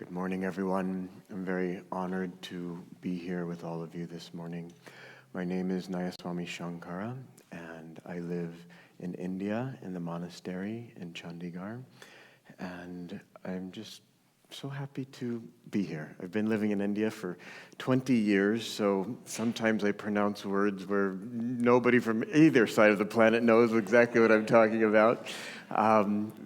Good morning, everyone. I'm very honored to be here with all of you this morning. My name is Nayaswami Shankara, and I live in India in the monastery in Chandigarh. And I'm just so happy to be here. I've been living in India for 20 years, so sometimes I pronounce words where nobody from either side of the planet knows exactly what I'm talking about.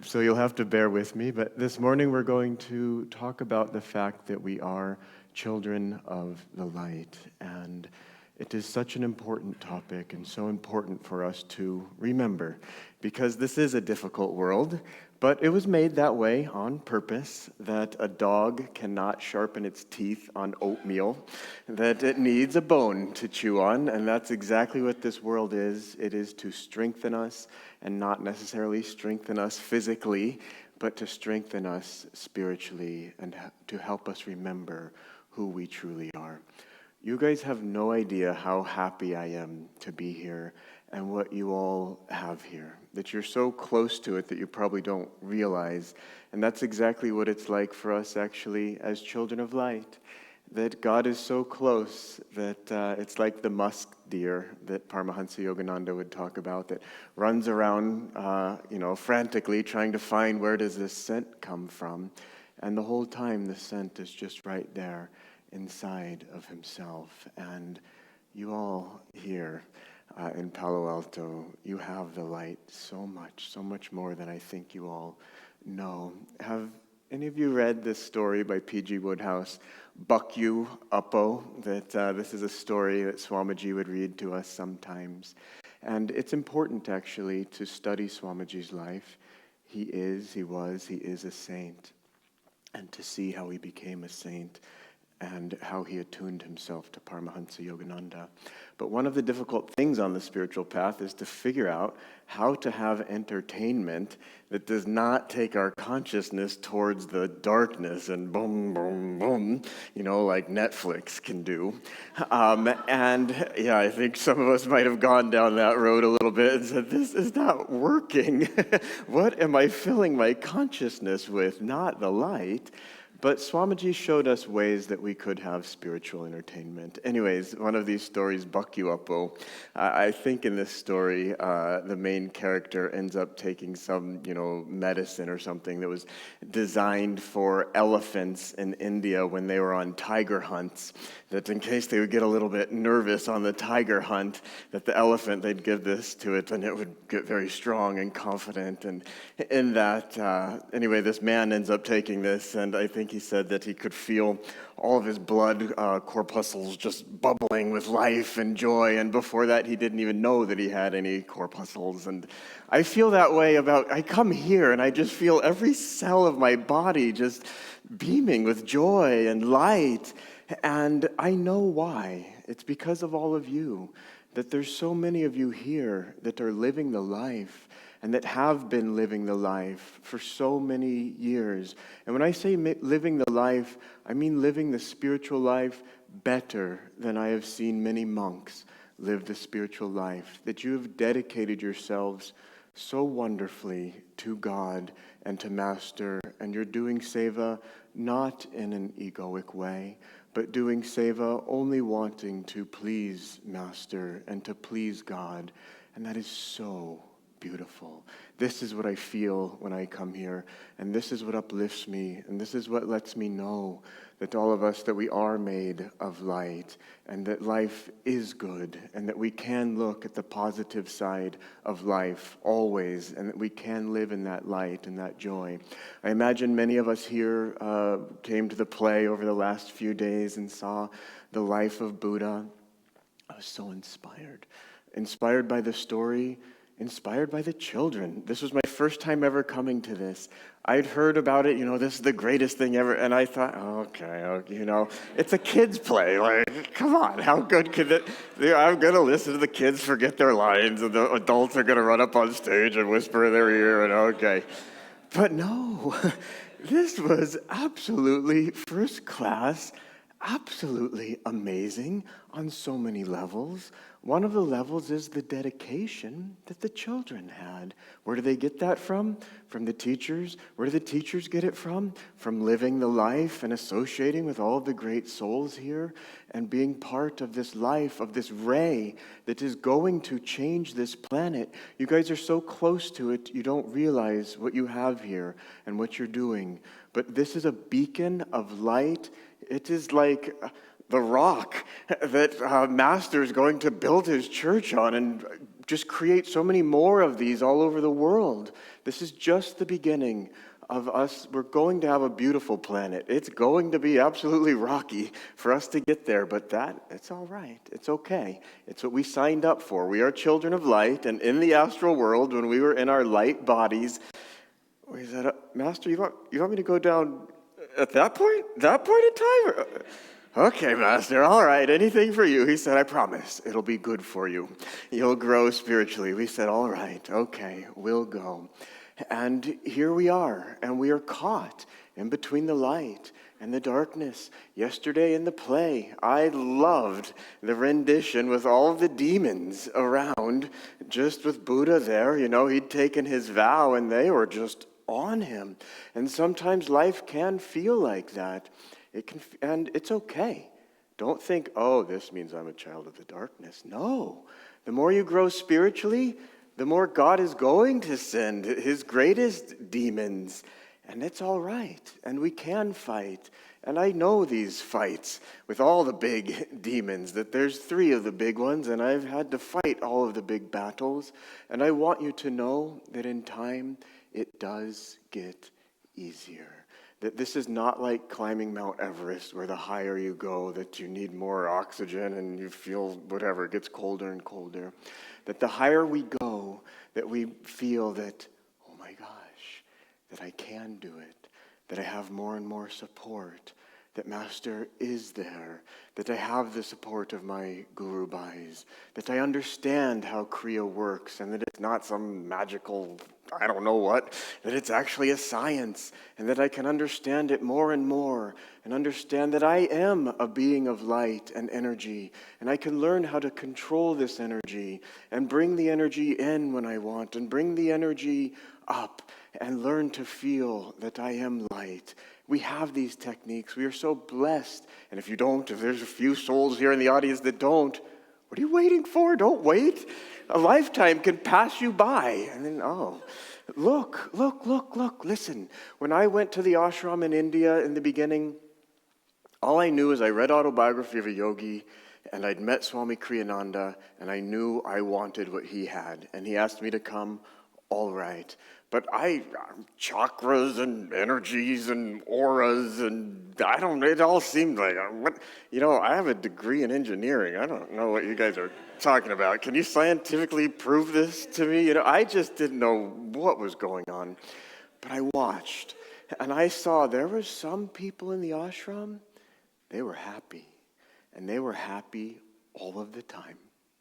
So you'll have to bear with me. But this morning we're going to talk about the fact that we are children of the light. And it is such an important topic and so important for us to remember, because this is a difficult world, but it was made that way on purpose, that a dog cannot sharpen its teeth on oatmeal, that it needs a bone to chew on, and that's exactly what this world is. It is to strengthen us, and not necessarily strengthen us physically, but to strengthen us spiritually and to help us remember who we truly are. You guys have no idea how happy I am to be here and what you all have here, that you're so close to it that you probably don't realize. And that's exactly what it's like for us actually as children of light, that God is so close that it's like the musk deer that Paramhansa Yogananda would talk about, that runs around frantically trying to find where does this scent come from. And the whole time the scent is just right there inside of himself. And you all here in Palo Alto, you have the light so much more than I think you all know. Have any of you read this story by P.G. Wodehouse, Bhagavad Gita? That this is a story that Swamiji would read to us sometimes. And it's important actually to study Swamiji's life. He was a saint. And to see how he became a saint and how he attuned himself to Paramhansa Yogananda. But one of the difficult things on the spiritual path is to figure out how to have entertainment that does not take our consciousness towards the darkness and boom, boom, boom, like Netflix can do. I think some of us might have gone down that road a little bit and said, this is not working. What am I filling my consciousness with? Not the light. But Swamiji showed us ways that we could have spiritual entertainment. Anyways, one of these stories, Bhagavad Gita, I think in this story, the main character ends up taking some, medicine or something that was designed for elephants in India when they were on tiger hunts, that in case they would get a little bit nervous on the tiger hunt, that the elephant, they'd give this to it and it would get very strong and confident. And in that, this man ends up taking this, and I think he said that he could feel all of his blood corpuscles just bubbling with life and joy, and before that he didn't even know that he had any corpuscles. And I feel that way I come here and I just feel every cell of my body just beaming with joy and light, and I know why. It's because of all of you, that there's so many of you here that are living the life and that have been living the life for so many years. And when I say living the life, I mean living the spiritual life better than I have seen many monks live the spiritual life, that you have dedicated yourselves so wonderfully to God and to Master, and you're doing seva not in an egoic way, but doing seva only wanting to please Master and to please God. And that is so beautiful. This is what I feel when I come here, and this is what uplifts me, and this is what lets me know that all of us, that we are made of light, and that life is good, and that we can look at the positive side of life always, and that we can live in that light and that joy. I imagine many of us here came to the play over the last few days and saw the life of Buddha. I was so inspired by the story, inspired by the children. This was my first time ever coming to this. I'd heard about it, this is the greatest thing ever, and I thought, okay, it's a kid's play. Like, come on, how good could it? I'm going to listen to the kids forget their lines, and the adults are going to run up on stage and whisper in their ear, and okay. But no, this was absolutely first class absolutely amazing on so many levels. One of the levels is the dedication that the children had. Where do they get that from? From the teachers. Where do the teachers get it from? From living the life and associating with all of the great souls here and being part of this life, of this ray that is going to change this planet. You guys are so close to it, you don't realize what you have here and what you're doing. But this is a beacon of light. It is like the rock that Master is going to build his church on and just create so many more of these all over the world. This is just the beginning of us. We're going to have a beautiful planet. It's going to be absolutely rocky for us to get there, but it's all right. It's okay. It's what we signed up for. We are children of light, and in the astral world, when we were in our light bodies, we said, Master, you want me to go down at that point in time? Okay, Master, all right, anything for you. He said, I promise, it'll be good for you. You'll grow spiritually. We said, all right, okay, we'll go. And here we are, and we are caught in between the light and the darkness. Yesterday in the play, I loved the rendition with all of the demons around, just with Buddha there. You know, he'd taken his vow, and they were just on him. And sometimes life can feel like that. And it's okay. Don't think, oh, this means I'm a child of the darkness. No. The more you grow spiritually, the more God is going to send his greatest demons. And it's all right. And we can fight. And I know these fights with all the big demons, that there's 3 of the big ones, and I've had to fight all of the big battles. And I want you to know that in time, it does get easier. That this is not like climbing Mount Everest, where the higher you go, that you need more oxygen and you feel whatever, it gets colder and colder. That the higher we go, that we feel that, oh my gosh, that I can do it, that I have more and more support, that Master is there, that I have the support of my Guru Bhais, that I understand how Kriya works, and that it's not some magical, I don't know what, that it's actually a science, and that I can understand it more and more, and understand that I am a being of light and energy, and I can learn how to control this energy, and bring the energy in when I want, and bring the energy up, and learn to feel that I am light. We have these techniques. We are so blessed. And if you don't, if there's a few souls here in the audience that don't, what are you waiting for? Don't wait. A lifetime can pass you by. And then, look. Listen, when I went to the ashram in India in the beginning, all I knew is I read Autobiography of a Yogi, and I'd met Swami Kriyananda, and I knew I wanted what he had. And he asked me to come, all right. But chakras and energies and auras and it all seemed like, I have a degree in engineering. I don't know what you guys are talking about. Can you scientifically prove this to me? I just didn't know what was going on. But I watched, and I saw there were some people in the ashram, they were happy. And they were happy all of the time,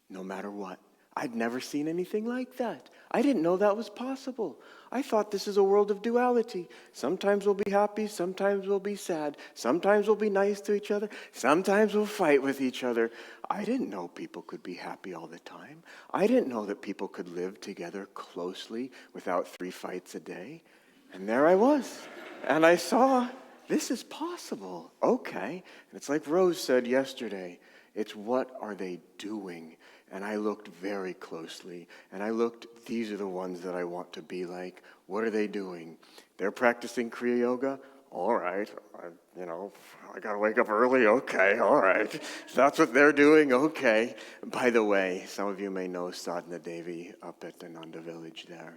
no matter what. I'd never seen anything like that. I didn't know that was possible. I thought this is a world of duality. Sometimes we'll be happy, sometimes we'll be sad. Sometimes we'll be nice to each other, sometimes we'll fight with each other. I didn't know people could be happy all the time. I didn't know that people could live together closely without 3 fights a day. And there I was. And I saw, this is possible. Okay. And it's like Rose said yesterday, it's what are they doing? And I looked very closely, and I looked, these are the ones that I want to be like. What are they doing? They're practicing Kriya Yoga? All right. I got to wake up early? Okay, all right. That's what they're doing? Okay. By the way, some of you may know Sadhana Devi up at the Nanda village there.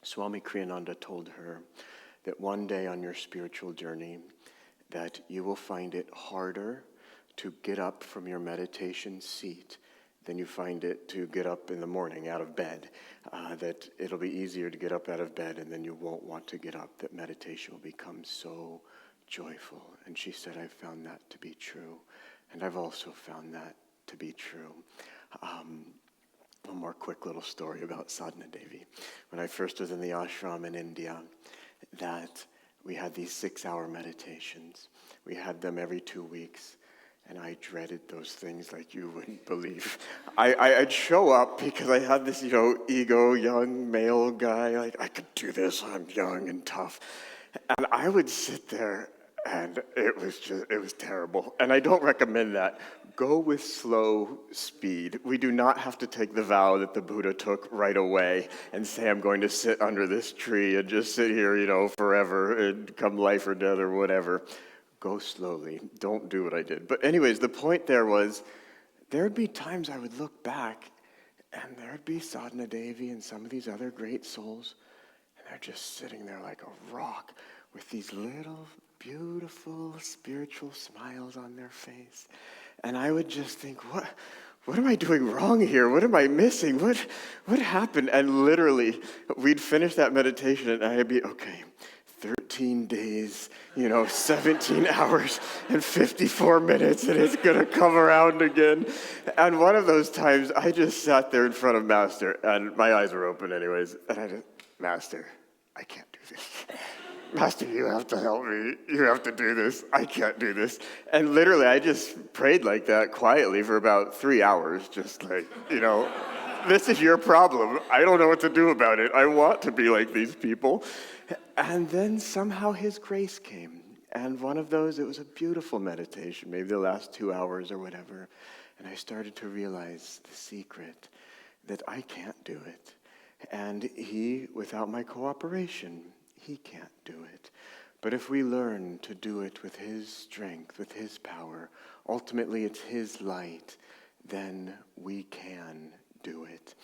Swami Kriyananda told her that one day on your spiritual journey, that you will find it harder to get up from your meditation seat than you find it to get up in the morning out of bed, that it'll be easier to get up out of bed and then you won't want to get up, that meditation will become so joyful. And she said, I've found that to be true. And I've also found that to be true. One more quick little story about Sadhana Devi. When I first was in the ashram in India, that we had these 6-hour meditations. We had them every 2 weeks. and I dreaded those things like you wouldn't believe. I'd show up because I had this, ego, young male guy, like, I could do this, I'm young and tough. And I would sit there, and it was terrible. And I don't recommend that. Go with slow speed. We do not have to take the vow that the Buddha took right away and say, I'm going to sit under this tree and just sit here, forever and come life or death or whatever. Go slowly. Don't do what I did. But anyways, the point there was, there would be times I would look back and there would be Sadhana Devi and some of these other great souls, and they're just sitting there like a rock with these little beautiful spiritual smiles on their face. And I would just think, what am I doing wrong here? What am I missing? What happened? And literally, we'd finish that meditation and I'd be, okay, 13 days, 17 hours and 54 minutes, and it's going to come around again. And one of those times, I just sat there in front of Master, and my eyes were open anyways, and I just, Master, I can't do this. Master, you have to help me. You have to do this. I can't do this. And literally, I just prayed like that quietly for about 3 hours, just like, this is your problem. I don't know what to do about it. I want to be like these people. And then somehow his grace came. And one of those, it was a beautiful meditation, maybe the last 2 hours or whatever. And I started to realize the secret, that I can't do it. And he, without my cooperation, he can't do it. But if we learn to do it with his strength, with his power, ultimately it's his light, then we can do it.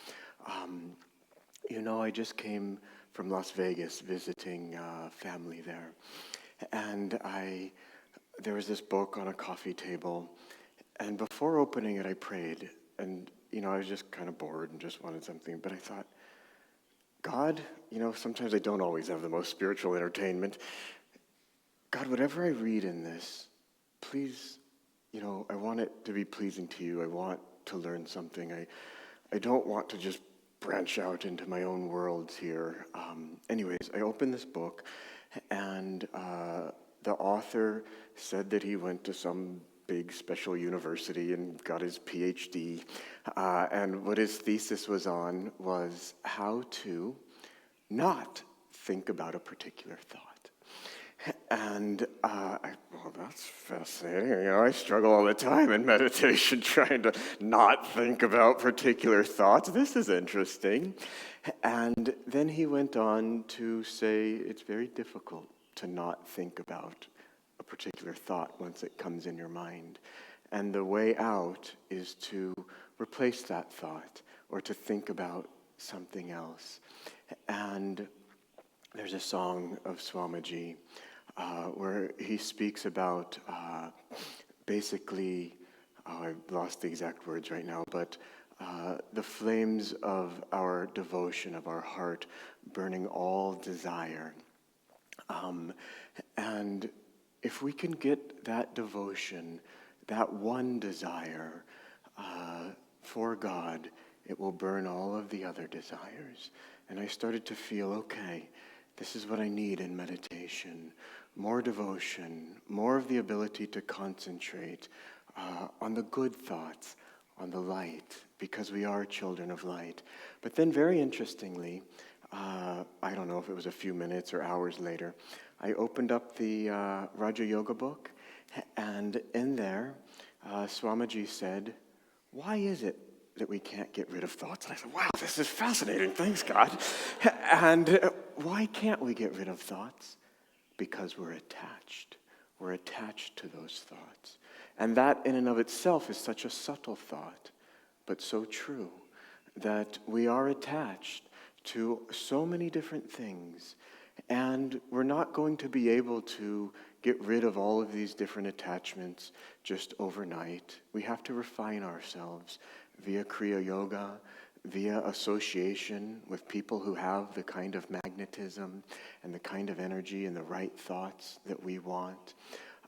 I just came from Las Vegas visiting family there. And there was this book on a coffee table. And before opening it, I prayed. And, I was just kind of bored and just wanted something. But I thought, God, sometimes I don't always have the most spiritual entertainment. God, whatever I read in this, please, I want it to be pleasing to you. I want to learn something. I don't want to just branch out into my own worlds here. Anyways, I opened this book, and the author said that he went to some big special university and got his PhD. And what his thesis was on was how to not think about a particular thought. And that's fascinating. I struggle all the time in meditation trying to not think about particular thoughts. This is interesting. And then he went on to say it's very difficult to not think about a particular thought once it comes in your mind. And the way out is to replace that thought or to think about something else. And there's a song of Swamiji where he speaks about basically, I've lost the exact words right now, but the flames of our devotion, of our heart, burning all desire. And if we can get that devotion, that one desire for God, it will burn all of the other desires. And I started to feel, okay, this is what I need in meditation. More devotion, more of the ability to concentrate on the good thoughts, on the light, because we are children of light. But then very interestingly, I don't know if it was a few minutes or hours later, I opened up the Raja Yoga book, and in there, Swamiji said, why is it that we can't get rid of thoughts? And I said, wow, this is fascinating. Thanks, God. And why can't we get rid of thoughts? Because we're attached. We're attached to those thoughts. And that in and of itself is such a subtle thought, but so true, that we are attached to so many different things. And we're not going to be able to get rid of all of these different attachments just overnight. We have to refine ourselves via Kriya Yoga, via association with people who have the kind of magnetism and the kind of energy and the right thoughts that we want.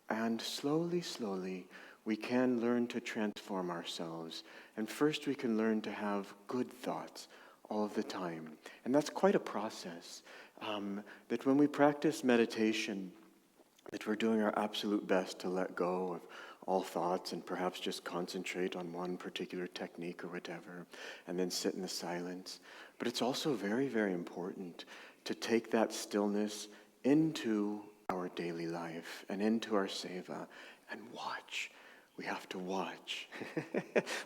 And slowly, slowly, we can learn to transform ourselves. And first we can learn to have good thoughts all of the time. And that's quite a process. That when we practice meditation, that we're doing our absolute best to let go of all thoughts and perhaps just concentrate on one particular technique or whatever, and then sit in the silence. But it's also very, very important to take that stillness into our daily life and into our seva and watch. We have to watch.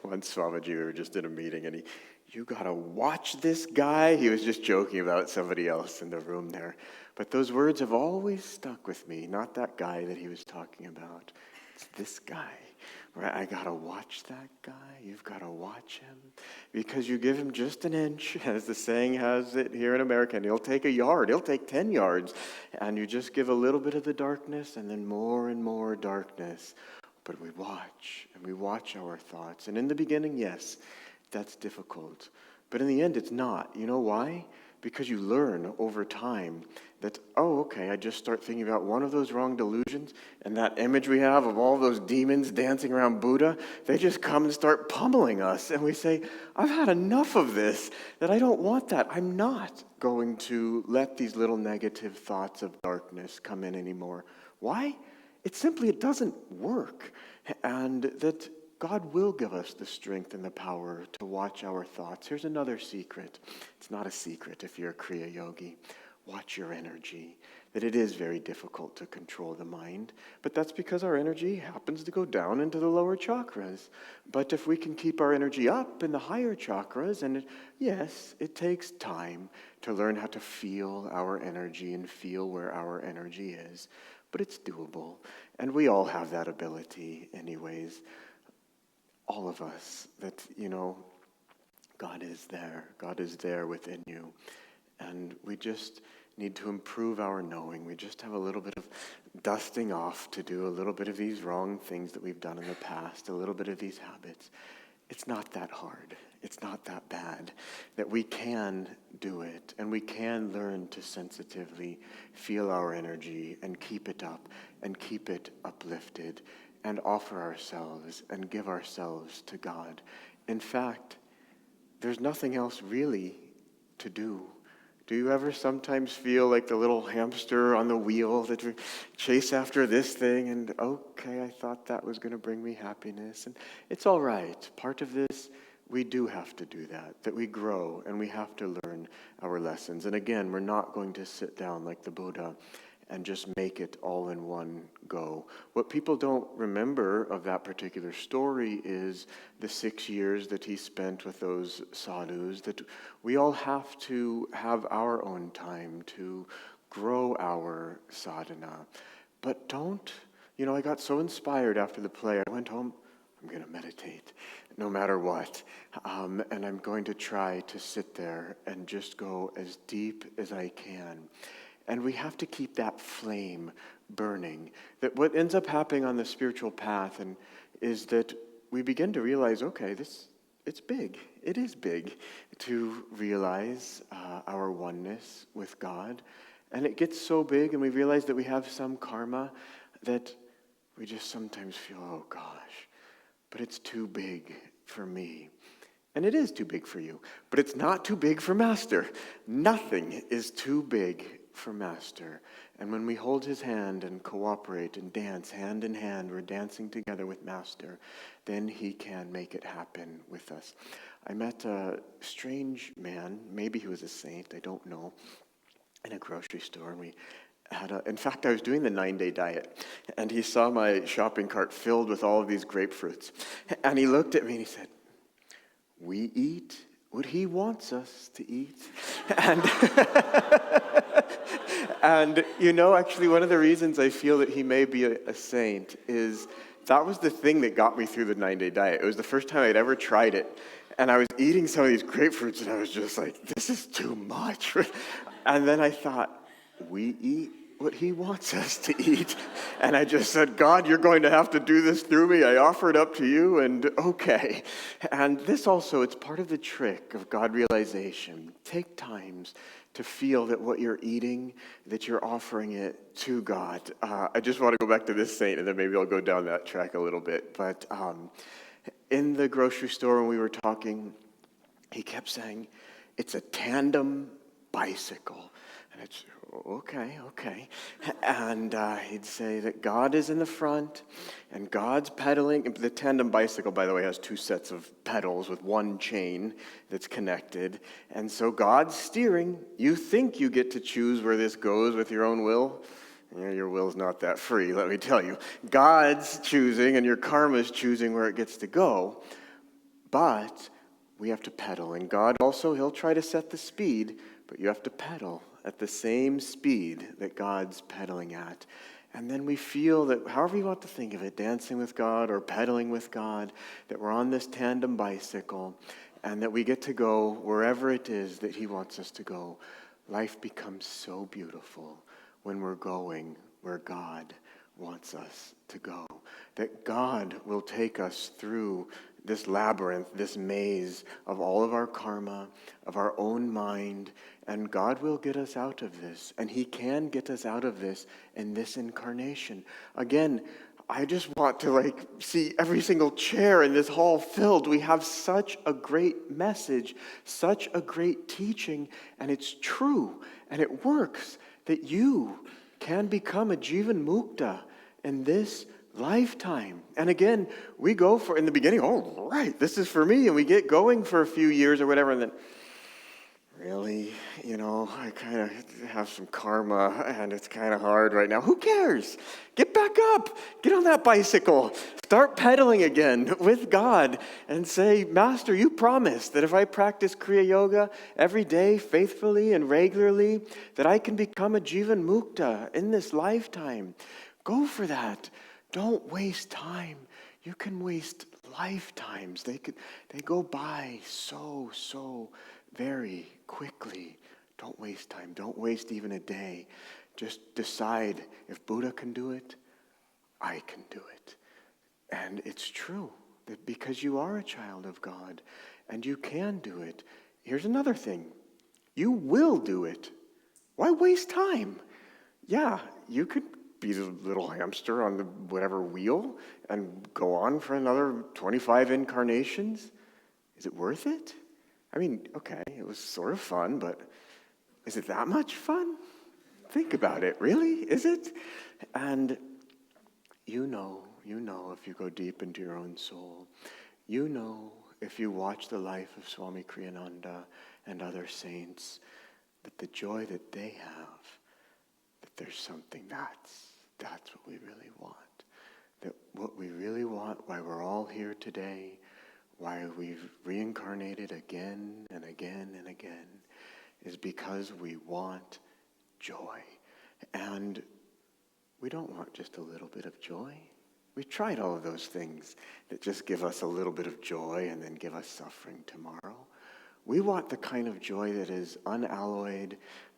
Once Swamiji, we were just in a meeting and you gotta watch this guy. He was just joking about somebody else in the room there. But those words have always stuck with me, not that guy that he was talking about. It's this guy. Right? I gotta watch that guy. You've gotta watch him. Because you give him just an inch, as the saying has it here in America, and he'll take a yard, he'll take 10 yards. And you just give a little bit of the darkness and then more and more darkness. But we watch, and we watch our thoughts. And in the beginning, yes, that's difficult. But in the end, it's not. You know why? Because you learn over time that, oh, okay, I just start thinking about one of those wrong delusions, and that image we have of all those demons dancing around Buddha, they just come and start pummeling us. And we say, I've had enough of this, that I don't want that. I'm not going to let these little negative thoughts of darkness come in anymore. Why? It doesn't work. And that God will give us the strength and the power to watch our thoughts. Here's another secret. It's not a secret if you're a Kriya yogi. Watch your energy. That it is very difficult to control the mind. But that's because our energy happens to go down into the lower chakras. But if we can keep our energy up in the higher chakras, and yes, it takes time to learn how to feel our energy and feel where our energy is. But it's doable. And we all have that ability anyways. All of us, that, God is there. God is there within you. And we just need to improve our knowing. We just have a little bit of dusting off to do, a little bit of these wrong things that we've done in the past, a little bit of these habits. It's not that hard. It's not that bad. That we can do it, and we can learn to sensitively feel our energy and keep it up and keep it uplifted and offer ourselves and give ourselves to God. In fact, there's nothing else really to do. Do you ever sometimes feel like the little hamster on the wheel that we chase after this thing and, okay, I thought that was going to bring me happiness. And it's all right. Part of this, we do have to do that we grow and we have to learn our lessons. And again, we're not going to sit down like the Buddha and just make it all in one go. What people don't remember of that particular story is the 6 years that he spent with those sadhus, that we all have to have our own time to grow our sadhana. But don't, I got so inspired after the play, I went home, I'm going to meditate no matter what. And I'm going to try to sit there and just go as deep as I can. And we have to keep that flame burning. That what ends up happening on the spiritual path is that we begin to realize, okay, it's big. It is big to realize our oneness with God. And it gets so big, and we realize that we have some karma that we just sometimes feel, oh gosh, but it's too big for me. And it is too big for you, but it's not too big for Master. Nothing is too big for Master. And when we hold his hand and cooperate and dance hand in hand, we're dancing together with Master, then he can make it happen with us. I met a strange man, maybe he was a saint, I don't know, in a grocery store, and we in fact, I was doing the 9-day diet, and he saw my shopping cart filled with all of these grapefruits, and he looked at me and he said, "We eat what he wants us to eat." And and actually one of the reasons I feel that he may be a saint is that was the thing that got me through the 9-day diet. It was the first time I'd ever tried it, and I was eating some of these grapefruits, and I was just like, this is too much. And then I thought, we eat what he wants us to eat. And I just said, God, you're going to have to do this through me. I offer it up to you, and okay. And this also, it's part of the trick of God realization. Take times to feel that what you're eating, that you're offering it to God. I just want to go back to this saint, and then maybe I'll go down that track a little bit. But in the grocery store when we were talking, he kept saying, it's a tandem bicycle. And it's, okay. And he'd say that God is in the front, and God's pedaling. The tandem bicycle, by the way, has two sets of pedals with one chain that's connected. And so God's steering. You think you get to choose where this goes with your own will. Your will's not that free, let me tell you. God's choosing, and your karma's choosing where it gets to go. But we have to pedal. And God also, he'll try to set the speed, but you have to pedal at the same speed that God's pedaling at. And then we feel that, however you want to think of it, dancing with God or pedaling with God, that we're on this tandem bicycle and that we get to go wherever it is that he wants us to go. Life becomes so beautiful when we're going where God wants us to go. That God will take us through this labyrinth, this maze of all of our karma, of our own mind, and God will get us out of this. And he can get us out of this in this incarnation. Again, I just want to see every single chair in this hall filled. We have such a great message, such a great teaching, and it's true, and it works, that you can become a Jivan Mukta in this lifetime. And again, we go for, in the beginning, oh, right, this is for me, and we get going for a few years or whatever, and then, really, I kind of have some karma, and it's kind of hard right now. Who cares? Get back up. Get on that bicycle. Start pedaling again with God and say, Master, you promised that if I practice Kriya Yoga every day, faithfully and regularly, that I can become a Jivan Mukta in this lifetime. Go for that. Don't waste time. You can waste lifetimes. They go by so very quickly. Don't waste time. Don't waste even a day. Just decide, if Buddha can do it, I can do it. And it's true that because you are a child of God and you can do it, here's another thing. You will do it. Why waste time? Yeah, you could be the little hamster on the whatever wheel and go on for another 25 incarnations. Is it worth it? I mean, okay, it was sort of fun, but is it that much fun? Think about it. Really? Is it? And you know, if you go deep into your own soul, if you watch the life of Swami Kriyananda and other saints, that the joy that they have, that there's something that's what we really want. That what we really want, why we're all here today, why we've reincarnated again and again and again, is because we want joy. And we don't want just a little bit of joy. We've tried all of those things that just give us a little bit of joy and then give us suffering tomorrow. We want the kind of joy that is unalloyed,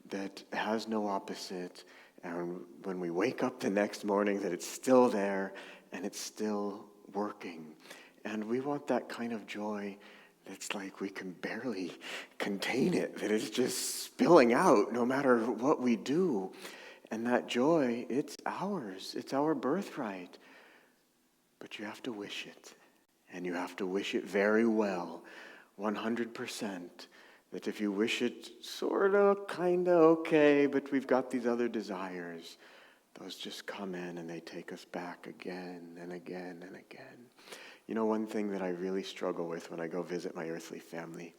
that has no opposite, and when we wake up the next morning, that it's still there and it's still working. And we want that kind of joy that's like we can barely contain it, that it's just spilling out no matter what we do. And that joy, it's ours. It's our birthright. But you have to wish it. And you have to wish it very well, 100%. That if you wish it sort of, kind of, okay, but we've got these other desires, those just come in and they take us back again and again and again. One thing that I really struggle with when I go visit my earthly family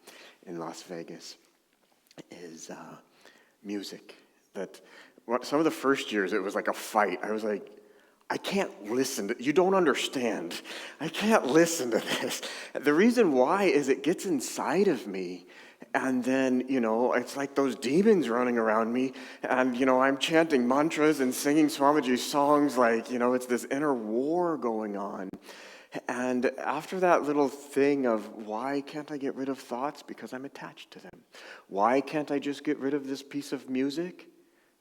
in Las Vegas is music. Some of the first years, it was like a fight. I was like, I can't listen to, you don't understand. I can't listen to this. The reason why is it gets inside of me. And then, it's like those demons running around me. And, I'm chanting mantras and singing Swamiji's songs like, it's this inner war going on. And after that little thing of why can't I get rid of thoughts? Because I'm attached to them. Why can't I just get rid of this piece of music?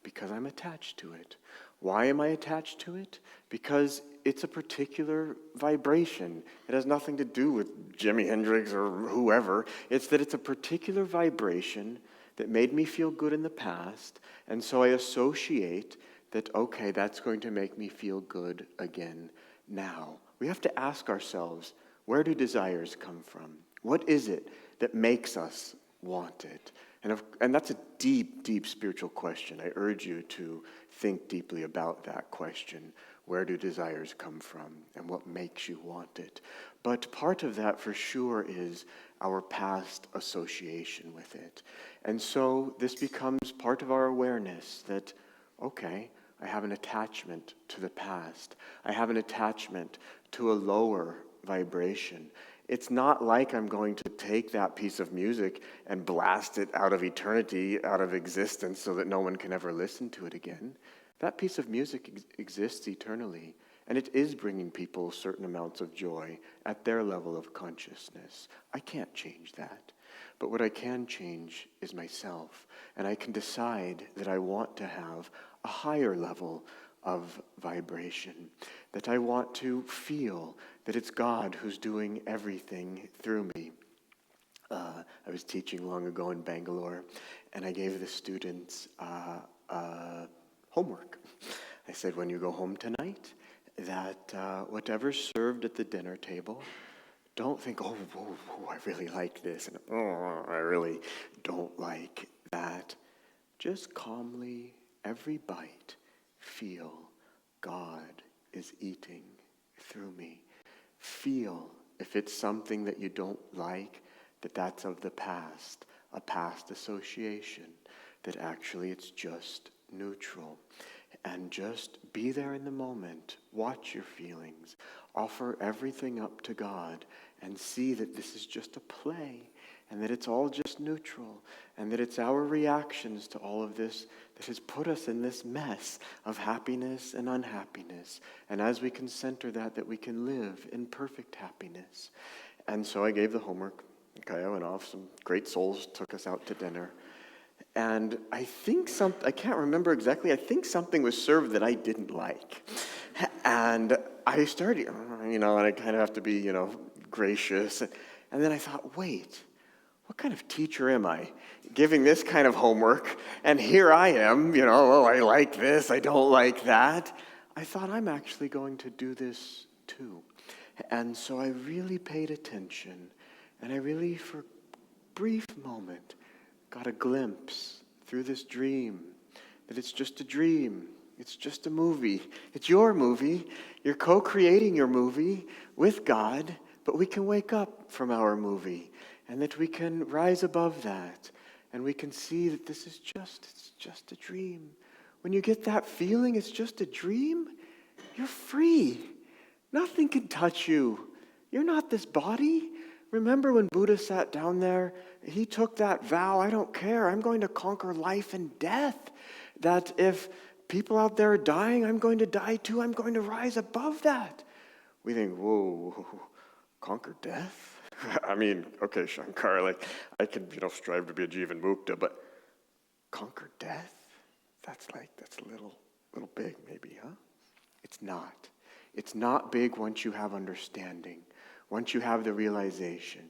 Because I'm attached to it. Why am I attached to it? Because it's a particular vibration. It has nothing to do with Jimi Hendrix or whoever. It's that it's a particular vibration that made me feel good in the past, and so I associate that, okay, that's going to make me feel good again now. We have to ask ourselves, where do desires come from? What is it that makes us want it? And that's a deep, deep spiritual question. I urge you to think deeply about that question. Where do desires come from, and what makes you want it? But part of that for sure is our past association with it. And so this becomes part of our awareness that, okay, I have an attachment to the past. I have an attachment to a lower vibration. It's not like I'm going to take that piece of music and blast it out of eternity, out of existence, so that no one can ever listen to it again. That piece of music exists eternally, and it is bringing people certain amounts of joy at their level of consciousness. I can't change that. But what I can change is myself, and I can decide that I want to have a higher level of vibration, that I want to feel that it's God who's doing everything through me. I was teaching long ago in Bangalore, and I gave the students homework. I said, when you go home tonight, that whatever's served at the dinner table, don't think, oh, I really like this, and I really don't like that. Just calmly, every bite, feel God is eating through me. Feel, if it's something that you don't like, that that's of the past, a past association, that actually it's just neutral. And just be there in the moment. Watch your feelings. Offer everything up to God and see that this is just a play and that it's all just neutral and that it's our reactions to all of this that has put us in this mess of happiness and unhappiness. And as we can center that we can live in perfect happiness. And so I gave the homework. Okay, I went off. Some great souls took us out to dinner. And I think I can't remember exactly, I think something was served that I didn't like. And I started, and I kind of have to be, gracious. And then I thought, wait, what kind of teacher am I? Giving this kind of homework, and here I am, I like this, I don't like that. I thought, I'm actually going to do this too. And so I really paid attention, and I really, for a brief moment, got a glimpse through this dream that it's just a dream. It's just a movie. It's your movie. You're co-creating your movie with God, but we can wake up from our movie and that we can rise above that and we can see that it's just a dream. When you get that feeling it's just a dream, you're free. Nothing can touch you. You're not this body. Remember when Buddha sat down there, he took that vow, I don't care, I'm going to conquer life and death. That if people out there are dying, I'm going to die too, I'm going to rise above that. We think, whoa, conquer death? I mean, okay, Shankara, I can, strive to be a Jivan Mukta, but conquer death? That's a little big maybe, huh? It's not. It's not big once you have understanding. Once you have the realization,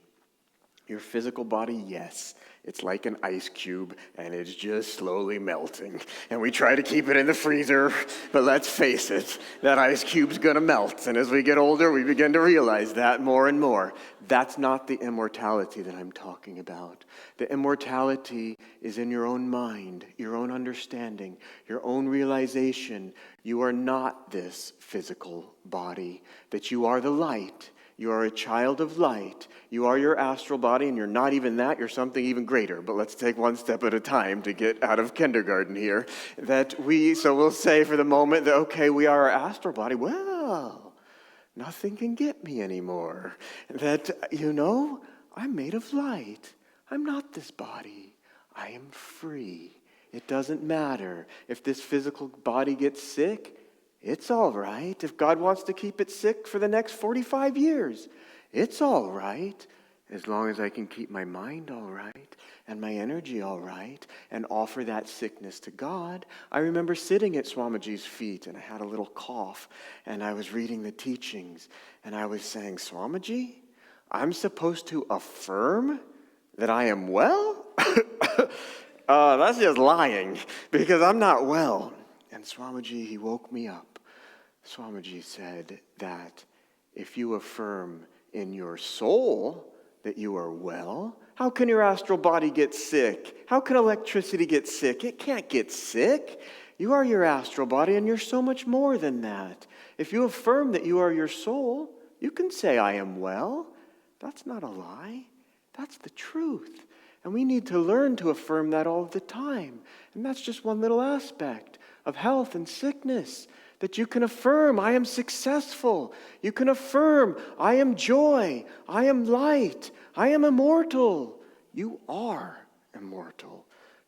your physical body, yes, it's like an ice cube, and it's just slowly melting. And we try to keep it in the freezer, but let's face it, that ice cube's gonna melt. And as we get older, we begin to realize that more and more. That's not the immortality that I'm talking about. The immortality is in your own mind, your own understanding, your own realization. You are not this physical body, that you are the light. You are a child of light. You are your astral body, and you're not even that. You're something even greater. But let's take one step at a time to get out of kindergarten here. So we'll say for the moment that, okay, we are our astral body. Well, nothing can get me anymore. That, I'm made of light. I'm not this body. I am free. It doesn't matter. If this physical body gets sick, it's all right. If God wants to keep it sick for the next 45 years, it's all right. As long as I can keep my mind all right and my energy all right and offer that sickness to God. I remember sitting at Swamiji's feet and I had a little cough and I was reading the teachings and I was saying, Swamiji, I'm supposed to affirm that I am well? That's just lying because I'm not well. And Swamiji, he woke me up. Swamiji said that if you affirm in your soul that you are well, How can your astral body get sick? How can electricity get sick? It can't get sick. You are your astral body, and you're so much more than that. If you affirm that you are your soul, you can say, I am well. That's not a lie. That's the truth. And we need to learn to affirm that all the time. And that's just one little aspect of health and sickness. That you can affirm, I am successful. You can affirm, I am joy. I am light. I am immortal. You are immortal.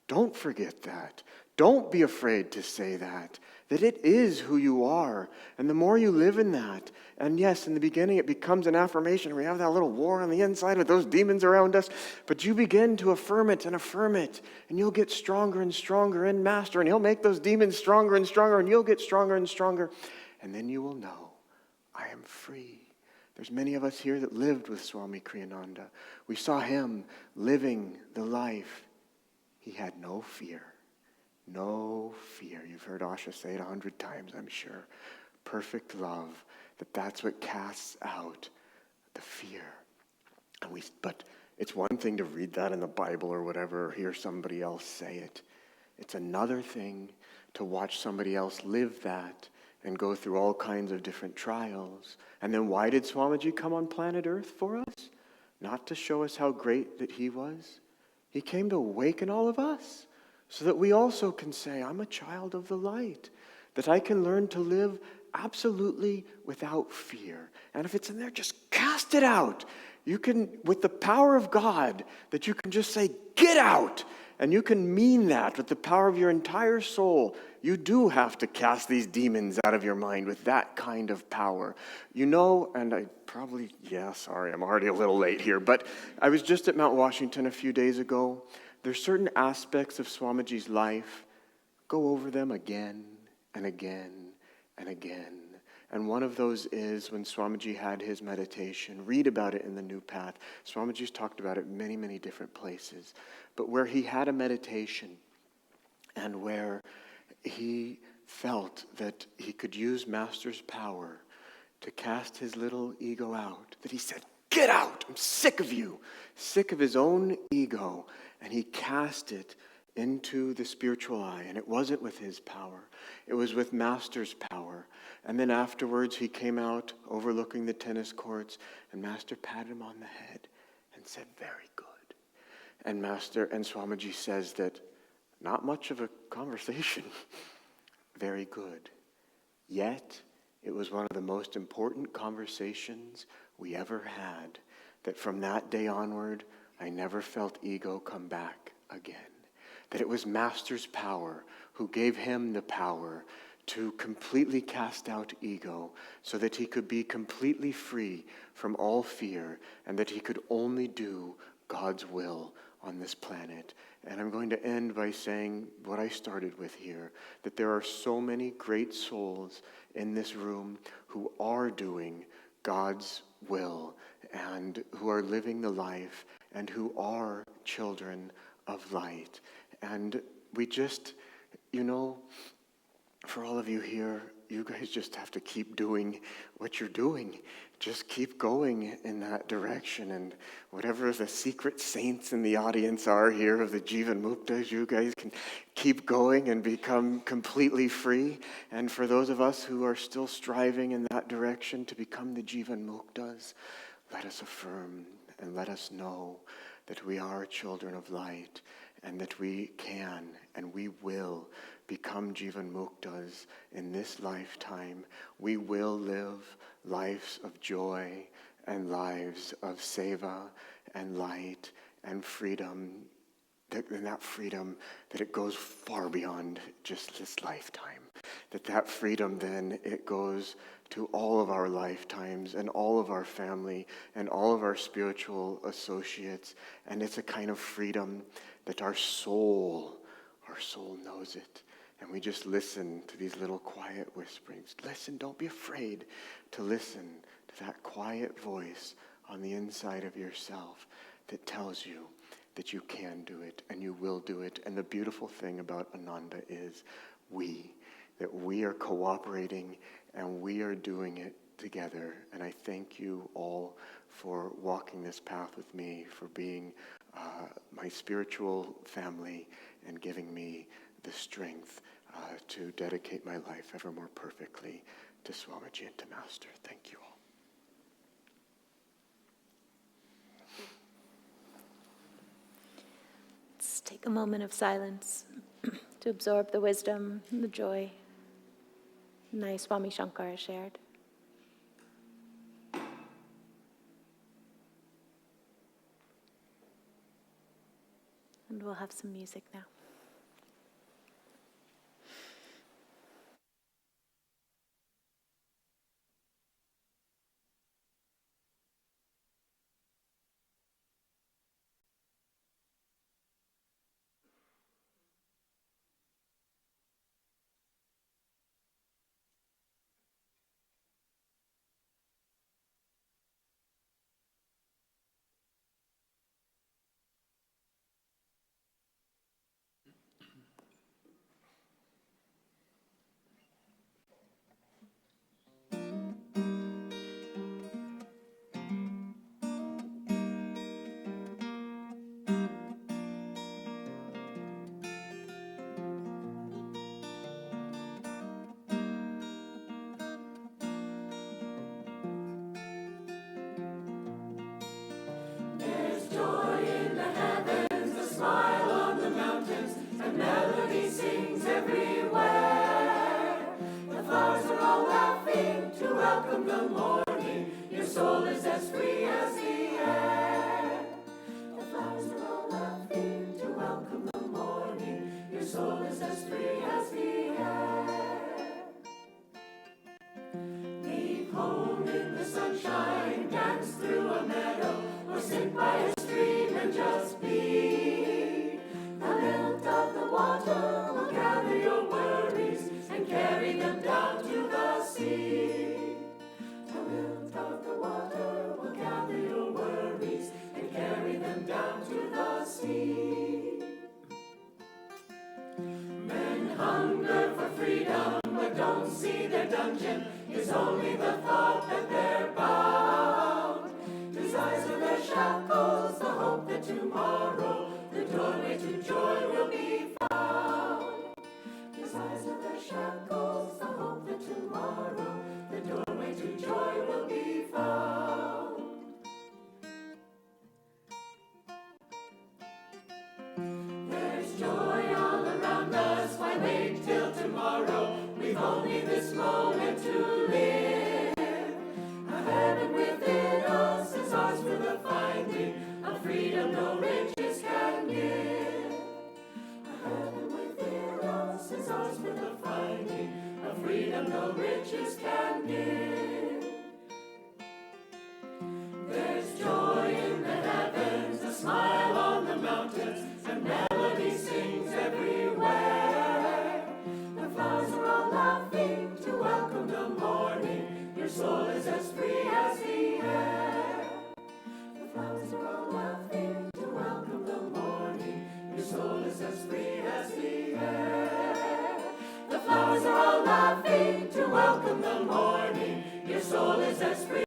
Don't forget that. Don't be afraid to say that it is who you are. And the more you live in that, and yes, in the beginning it becomes an affirmation. We have that little war on the inside with those demons around us, but you begin to affirm it, and you'll get stronger and stronger in Master, and he'll make those demons stronger and stronger, and you'll get stronger and stronger, and then you will know, I am free. There's many of us here that lived with Swami Kriyananda. We saw him living the life. He had no fear. No fear. You've heard Asha say it 100 times, I'm sure. Perfect love. That's what casts out the fear. But it's one thing to read that in the Bible or whatever, or hear somebody else say it. It's another thing to watch somebody else live that and go through all kinds of different trials. And then why did Swamiji come on planet Earth for us? Not to show us how great that he was. He came to awaken all of us so that we also can say, I'm a child of the light. That I can learn to live absolutely without fear. And if it's in there, just cast it out. You can, with the power of God, that you can just say, get out. And you can mean that with the power of your entire soul. You do have to cast these demons out of your mind with that kind of power. You know, and I'm already a little late here, but I was just at Mount Washington a few days ago. There's certain aspects of Swamiji's life. Go over them again and again and again. And one of those is when Swamiji had his meditation. Read about it in the New Path. Swamiji's talked about it many, many different places. But where he had a meditation and where he felt that he could use Master's power to cast his little ego out, that he said, get out, I'm sick of you, sick of his own ego. And he cast it into the spiritual eye. And it wasn't with his power. It was with Master's power. And then afterwards he came out overlooking the tennis courts, and Master patted him on the head and said, very good. And Swamiji says that not much of a conversation. Very good. Yet it was one of the most important conversations we ever had. That from that day onward, I never felt ego come back again. That it was Master's power who gave him the power to completely cast out ego so that he could be completely free from all fear and that he could only do God's will on this planet. And I'm going to end by saying what I started with here, that there are so many great souls in this room who are doing God's will and who are living the life and who are children of light. And we just, for all of you here, you guys just have to keep doing what you're doing. Just keep going in that direction. And whatever the secret saints in the audience are here of the Jivan Muktas, you guys can keep going and become completely free. And for those of us who are still striving in that direction to become the Jivan Muktas, let us affirm and let us know that we are children of light and that we can and we will become Jivan Muktas in this lifetime. We will live lives of joy and lives of seva and light and freedom. And that freedom, that it goes far beyond just this lifetime. That freedom then, it goes to all of our lifetimes and all of our family and all of our spiritual associates. And it's a kind of freedom that our soul knows it. And we just listen to these little quiet whisperings. Listen, don't be afraid to listen to that quiet voice on the inside of yourself that tells you that you can do it and you will do it. And the beautiful thing about Ananda is that we are cooperating and we are doing it together. And I thank you all for walking this path with me, for being my spiritual family and giving me the strength to dedicate my life ever more perfectly to Swamiji and to Master. Thank you all. Let's take a moment of silence to absorb the wisdom and the joy Nayaswami Shankara shared. And we'll have some music now. Flowers are all laughing to welcome the morning. Your soul is as free